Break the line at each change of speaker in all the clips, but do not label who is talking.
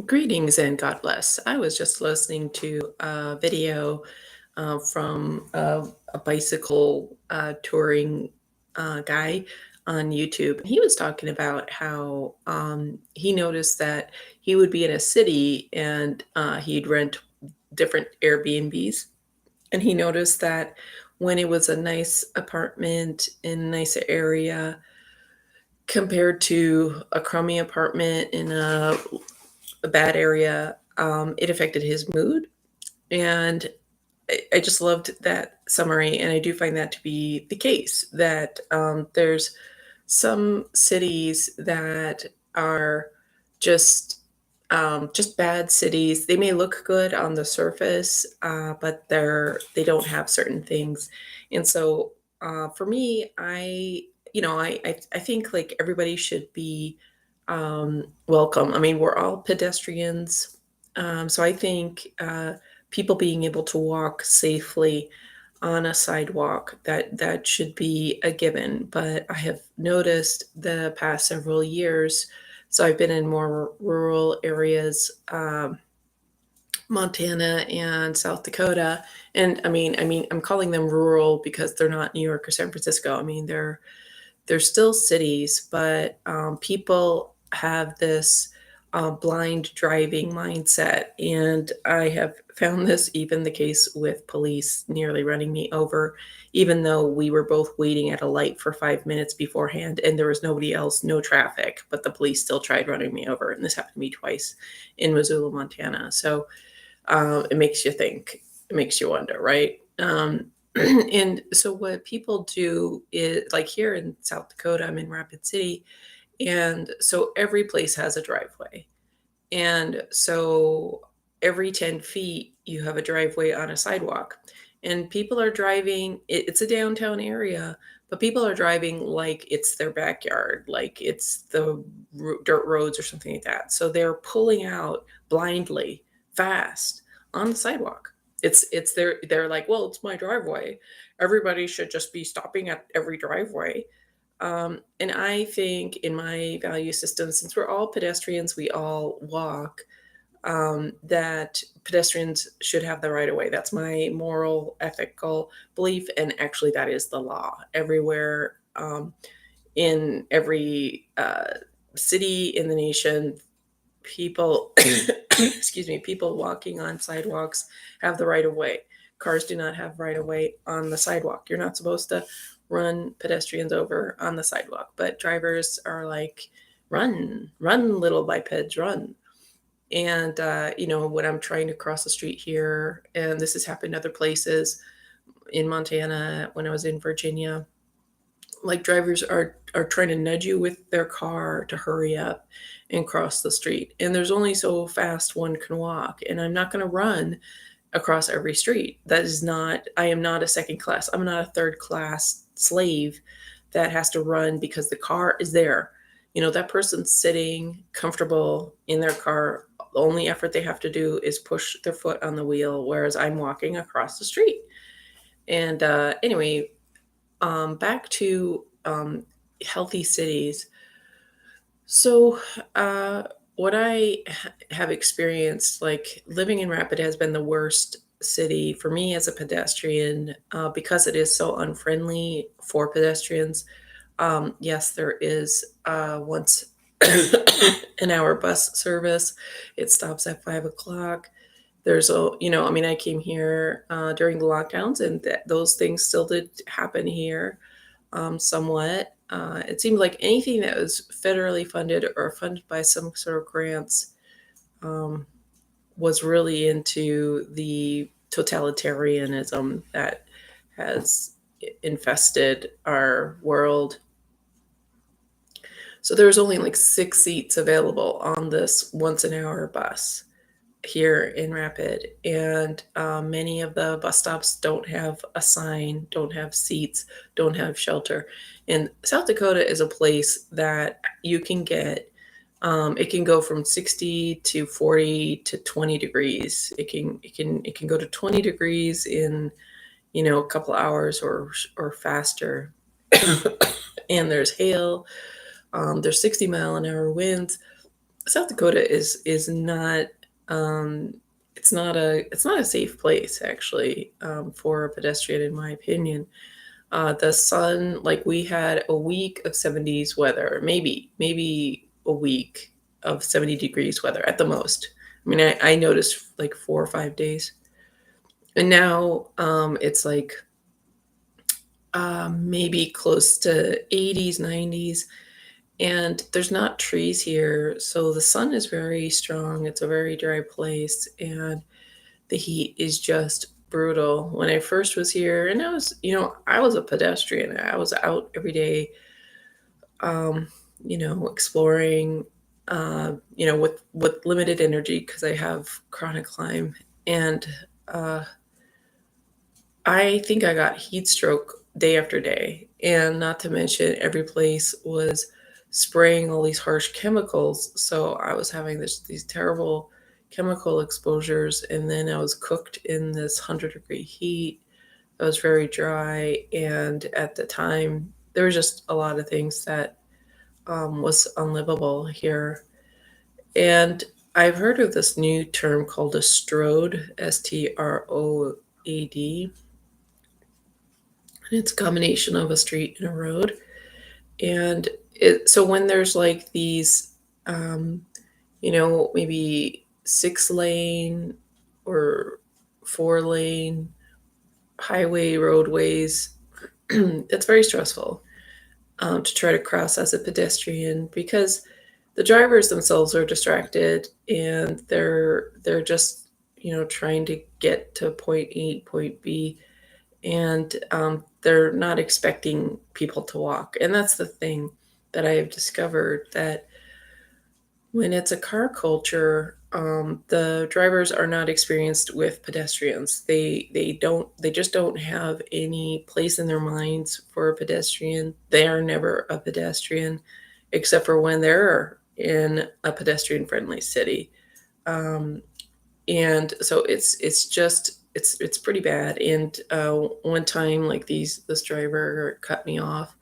Greetings and God bless. I was just listening to a video from a bicycle touring guy on YouTube. And he was talking about how he noticed that he would be in a city and he'd rent different Airbnbs. And he noticed that when it was a nice apartment in a nice area compared to a crummy apartment in a bad area, it affected his mood. And I just loved that summary. And I do find that to be the case that there's some cities that are just just bad cities. They may look good on the surface, but they don't have certain things. And so for me, I think like everybody should be welcome. I mean, we're all pedestrians, so I think people being able to walk safely on a sidewalk, that should be a given. But I have noticed the past several years, so I've been in more rural areas, Montana and South Dakota. And I mean I'm calling them rural because they're not New York or San Francisco. I mean they're still cities, but people have this blind driving mindset. And I have found this even the case with police nearly running me over, even though we were both waiting at a light for 5 minutes beforehand and there was nobody else, no traffic, but the police still tried running me over. And this happened to me twice in Missoula, Montana. So it makes you think, it makes you wonder, right? And so what people do is like here in South Dakota, I'm in Rapid City, and so every place has a driveway. And so every 10 feet, you have a driveway on a sidewalk. And people are driving, it's a downtown area, but people are driving like it's their backyard, like it's the dirt roads or something like that. So they're pulling out blindly, fast on the sidewalk. They're like, well, it's my driveway. Everybody should just be stopping at every driveway. And I think in my value system, since we're all pedestrians, we all walk, that pedestrians should have the right of way. That's my moral, ethical belief. And actually, that is the law everywhere, in every city in the nation. People, excuse me, people walking on sidewalks have the right of way. Cars do not have right of way on the sidewalk. You're not supposed to run pedestrians over on the sidewalk, but drivers are like, run, run, little bipeds, run. And when I'm trying to cross the street here, and this has happened other places in Montana, when I was in Virginia, like drivers are trying to nudge you with their car to hurry up and cross the street. And there's only so fast one can walk, and I'm not going to run across every street. That is not, I am not a second class, I'm not a third class slave that has to run because the car is there. That person's sitting comfortable in their car. The only effort they have to do is push their foot on the wheel, whereas I'm walking across the street. And anyway, back to healthy cities. So, what have experienced, like living in Rapid, has been the worst city for me as a pedestrian, because it is so unfriendly for pedestrians. Yes, there is once an hour bus service. It stops at 5 o'clock. There's I mean, I came here during the lockdowns, and those things still did happen here, somewhat. It seemed like anything that was federally funded or funded by some sort of grants um, was really into the totalitarianism that has infested our world. So there was only like 6 seats available on this once an hour bus here in Rapid, and many of the bus stops don't have a sign, don't have seats, don't have shelter. And South Dakota is a place that you can get. It can go from 60 to 40 to 20 degrees. It can go to 20 degrees in a couple hours or faster. And there's hail. There's 60-mile-an-hour winds. South Dakota is not, um, it's not a safe place actually, for a pedestrian, in my opinion. The sun, like we had a week of 70s weather, maybe a week of 70 degrees weather at the most. I mean, I noticed like 4 or 5 days, and now it's like maybe close to 80s, 90s, and there's not trees here, so the sun is very strong. It's a very dry place, and the heat is just brutal. When I first was here, and I was a pedestrian. I was out every day, um, exploring, with limited energy because I have chronic Lyme, and uh, I think I got heat stroke day after day. And not to mention, every place was spraying all these harsh chemicals. So I was having these terrible chemical exposures. And then I was cooked in this 100-degree heat. I was very dry. And at the time, there was just a lot of things that was unlivable here. And I've heard of this new term called a strode, STROAD. It's a combination of a street and a road. And so when there's like these, maybe 6 lane or 4 lane highway roadways, it's very stressful, to try to cross as a pedestrian because the drivers themselves are distracted and they're just trying to get to point A, point B, and they're not expecting people to walk. And that's the thing that I have discovered, that when it's a car culture, the drivers are not experienced with pedestrians. They just don't have any place in their minds for a pedestrian. They are never a pedestrian, except for when they're in a pedestrian friendly city. Um, and so it's pretty bad. And one time, like this driver cut me off,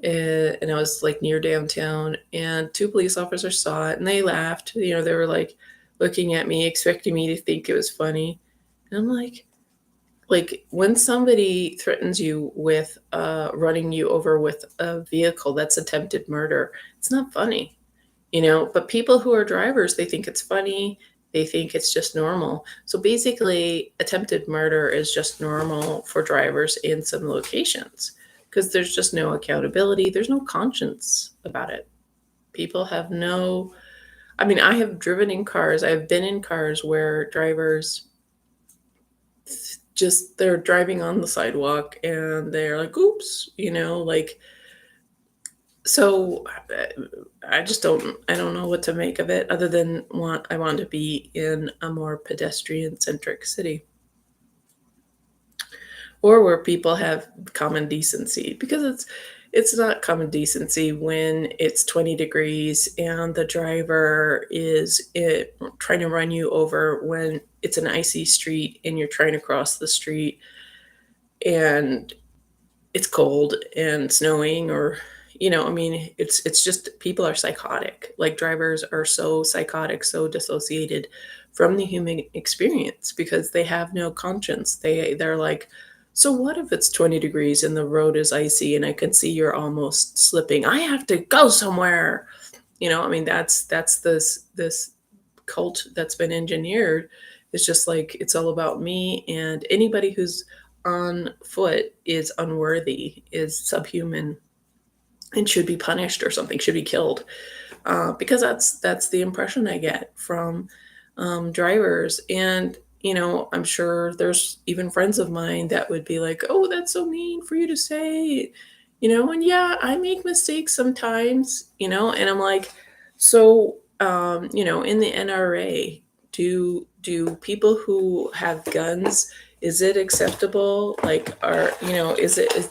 and I was like near downtown, and two police officers saw it and they laughed. They were like looking at me, expecting me to think it was funny. And I'm like when somebody threatens you with running you over with a vehicle, that's attempted murder. It's not funny. But people who are drivers, they think it's funny. They think it's just normal. So basically, attempted murder is just normal for drivers in some locations because there's just no accountability. There's no conscience about it. People have no, I mean, I have driven in cars. I've been in cars where drivers just, they're driving on the sidewalk and they're like, oops, like, so I don't know what to make of it other than I want to be in a more pedestrian centric city, or where people have common decency, because it's not common decency when it's 20 degrees and the driver is trying to run you over when it's an icy street and you're trying to cross the street and it's cold and snowing, or I mean, it's just people are psychotic. Like, drivers are so psychotic, so dissociated from the human experience because they have no conscience. They're like, so what if it's 20 degrees and the road is icy and I can see you're almost slipping? I have to go somewhere. I mean, that's this cult that's been engineered. It's just like it's all about me, and anybody who's on foot is unworthy, is subhuman, and should be punished or something, should be killed. Because that's the impression I get from drivers. And I'm sure there's even friends of mine that would be like, "Oh, that's so mean for you to say," And yeah, I make mistakes sometimes, and I'm like, so in the NRA, do people who have guns, is it acceptable? Like,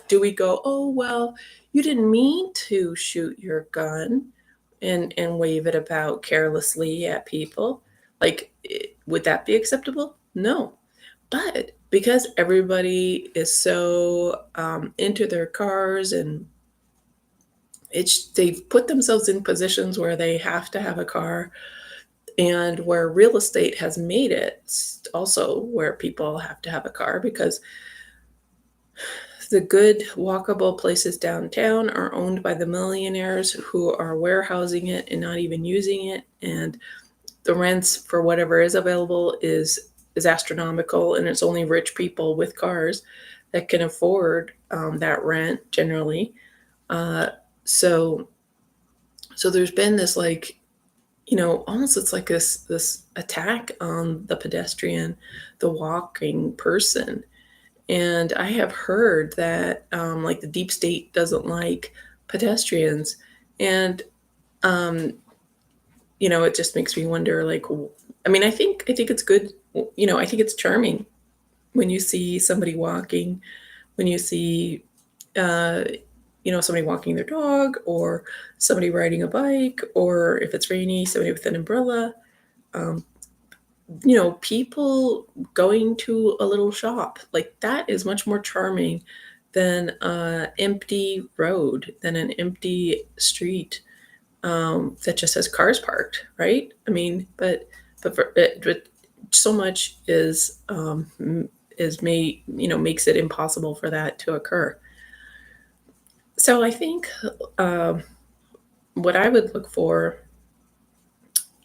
do we go, oh well, you didn't mean to shoot your gun, and wave it about carelessly at people? Like, would that be acceptable? No. But because everybody is so into their cars and they've put themselves in positions where they have to have a car, and where real estate has made it also where people have to have a car, because the good walkable places downtown are owned by the millionaires who are warehousing it and not even using it, and the rents for whatever is available is astronomical, and it's only rich people with cars that can afford that rent generally. Uh, so so there's been this, like, almost, it's like this attack on the pedestrian, the walking person. And I have heard that like the deep state doesn't like pedestrians, and um, it just makes me wonder, like, I mean, I think it's good. I think it's charming when you see somebody walking, when you see uh, somebody walking their dog, or somebody riding a bike, or if it's rainy, somebody with an umbrella. Um, people going to a little shop, like, that is much more charming than an empty road, than an empty street that just has cars parked, right? I mean, but so much is made, makes it impossible for that to occur. So I think um, what I would look for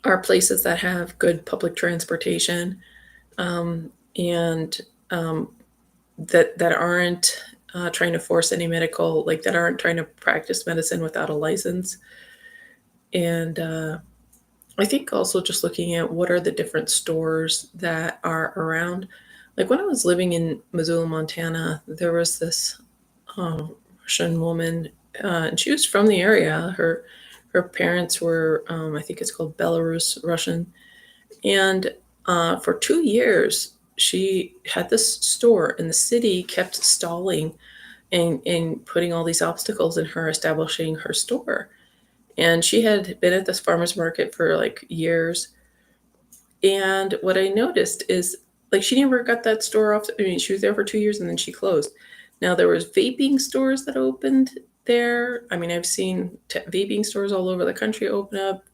are places that have good public transportation, and that aren't trying to force any medical, like, that aren't trying to practice medicine without a license. And I think also just looking at what are the different stores that are around. Like, when I was living in Missoula, Montana, there was this Russian woman, and she was from the area. Her parents were, I think it's called Belarus Russian, and for 2 years she had this store, and the city kept stalling and putting all these obstacles in her establishing her store. And she had been at this farmer's market for like years. And what I noticed is, like, she never got that store off. I mean, she was there for 2 years and then she closed. Now there was vaping stores that opened there. I mean, I've seen vaping stores all over the country open up,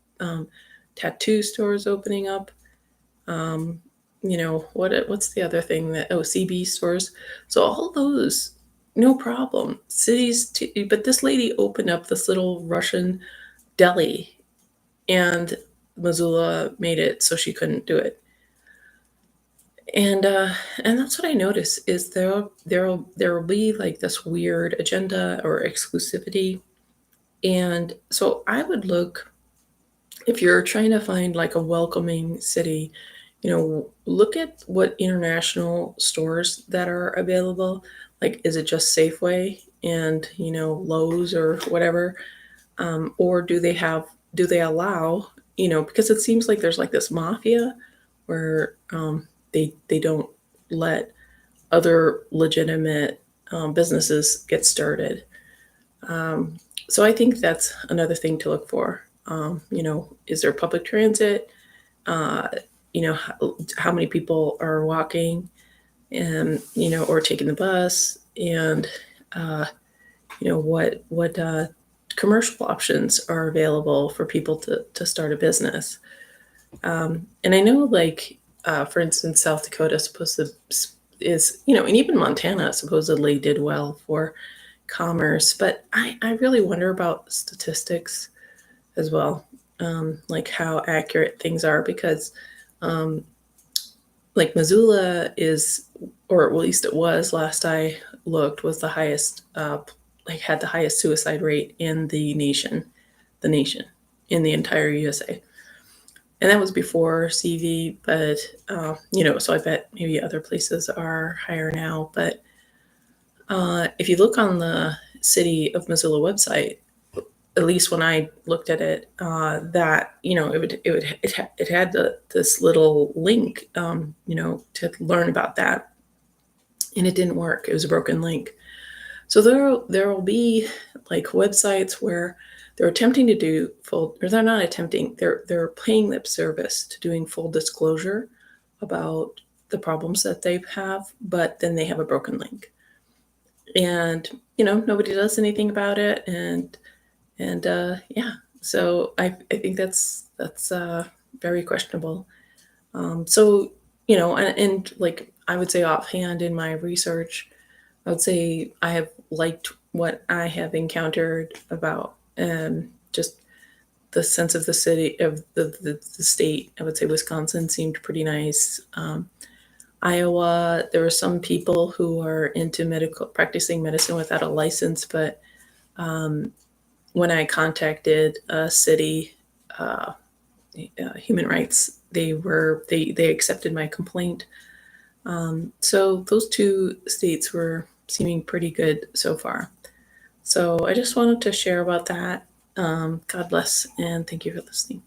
tattoo stores opening up. Um, what's the other thing that, oh, CB stores. So all those, no problem. But this lady opened up this little Russian deli, and Missoula made it so she couldn't do it. And that's what I notice is there will be like this weird agenda or exclusivity. And so I would look, if you're trying to find like a welcoming city, look at what international stores that are available. Like, is it just Safeway and Lowe's or whatever, or do they allow, because it seems like there's like this mafia where they don't let other legitimate businesses get started. Um, so I think that's another thing to look for. Is there public transit? Uh, how many people are walking, and or taking the bus, and uh, what commercial options are available for people to start a business. And I know, like, for instance, South Dakota supposed to is, and even Montana supposedly did well for commerce, but I really wonder about statistics as well, like how accurate things are, because um, like Missoula is, or at least it was last I looked, was the highest, like, had the highest suicide rate in the nation, in the entire USA. And that was before CV, but so I bet maybe other places are higher now. But if you look on the City of Missoula website, at least when I looked at it, that it had this little link, to learn about that, and it didn't work. It was a broken link. So there will be like websites where they're attempting to do full, or they're not attempting, they're paying lip service to doing full disclosure about the problems that they have, but then they have a broken link, and nobody does anything about it, And yeah, so I think that's very questionable. So and like I would say offhand in my research, I would say I have liked what I have encountered about just the sense of the city of the state. I would say Wisconsin seemed pretty nice. Iowa, there were some people who are into medical practicing medicine without a license, but when I contacted a city human rights, they accepted my complaint. So those two states were seeming pretty good so far. So I just wanted to share about that. God bless and thank you for listening.